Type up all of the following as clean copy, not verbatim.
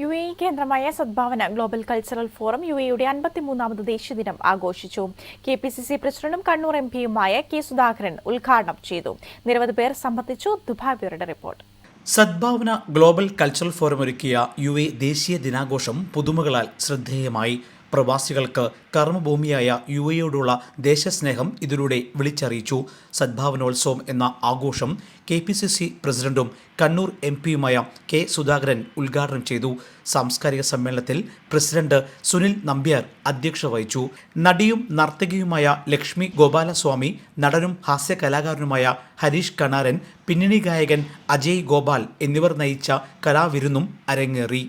UAE കേന്ദ്രമായ Sadbhavana global cultural forum UAEയുടെ 53ാമത് ദേശീയ ദിനം ആഘോഷിച്ചു. KPCC പ്രസിഡന്റും കണ്ണൂർ MPയുമായ K സുധാകരൻ ഉദ്ഘാടനം ചെയ്തു. നിരവധി പേർ സംബന്ധിച്ചു. ദുബായ് ബ്യൂറോയുടെ report. Sadbhavana global cultural forum ഒരുക്കിയ UAE ദേശീയ ദിനാഘോഷം പുതുമകളാൽ ശ്രദ്ധേയമായി. പ്രവാസികൾക്ക് കർമ്മഭൂമിയായ UAEയോടുള്ള ദേശസ്നേഹം ഇതിലൂടെ വിളിച്ചറിയിച്ചു. സദ്ഭാവനോത്സവം എന്ന ആഘോഷം KPCC പ്രസിഡന്റും കണ്ണൂർ MPയുമായ K സുധാകരൻ ഉദ്ഘാടനം ചെയ്തു. സാംസ്കാരിക സമ്മേളനത്തിൽ പ്രസിഡന്റ് സുനിൽ നമ്പ്യാർ അധ്യക്ഷത വഹിച്ചു. നടിയും നർത്തകിയുമായ ലക്ഷ്മി ഗോപാലസ്വാമി, നടനും ഹാസ്യകലാകാരനുമായ ഹരീഷ് കണാരൻ, പിന്നണി ഗായകൻ അജയ് ഗോപാൽ എന്നിവർ നയിച്ച കലാവിരുന്നും അരങ്ങേറി.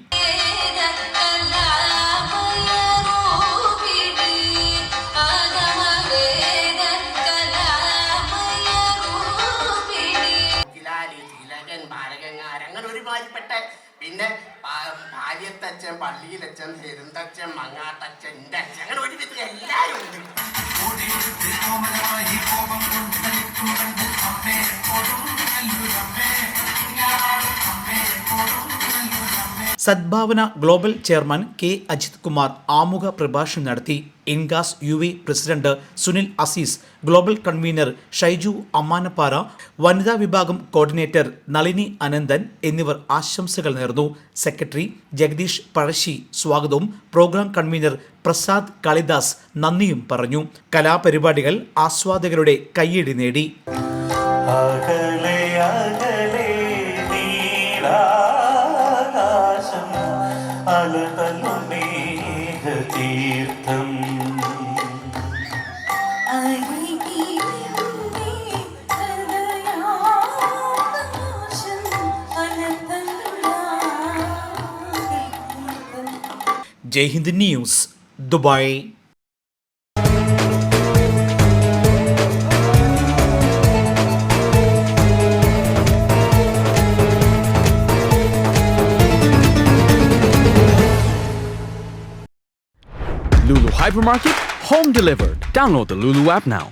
അങ്ങനെ ഒരുമാതിരിപ്പെട്ട പിന്നെ ഭാര്യത്തച്ഛൻ, പള്ളിയിലച്ഛൻ, പെരുന്തച്ഛൻ, മങ്ങാട്ടച്ഛൻ, എൻ്റെ അച്ഛൻ, അങ്ങനെ ഒരു വിധത്തിൽ എല്ലാവരും ഉണ്ട്. Sadbhavana global chairman K Ajith Kumar ആമുഖ പ്രഭാഷണം നടത്തി. ഇൻഗാസ് UAE president Sunil Aziz, global convener Shaiju Ammanappara, വനിതാ വിഭാഗം കോർഡിനേറ്റർ നളിനി അനന്തൻ എന്നിവർ ആശംസകൾ നേർന്നു. സെക്രട്ടറി ജഗദീഷ് പഴശ്ശി സ്വാഗതവും പ്രോഗ്രാം കൺവീനർ പ്രസാദ് കാളിദാസ് നന്ദിയും പറഞ്ഞു. കലാപരിപാടികൾ ആസ്വാദകരുടെ കയ്യടി നേടി. Jaihind news, Dubai. Lulu Hypermarket, home delivered. Download the Lulu app now.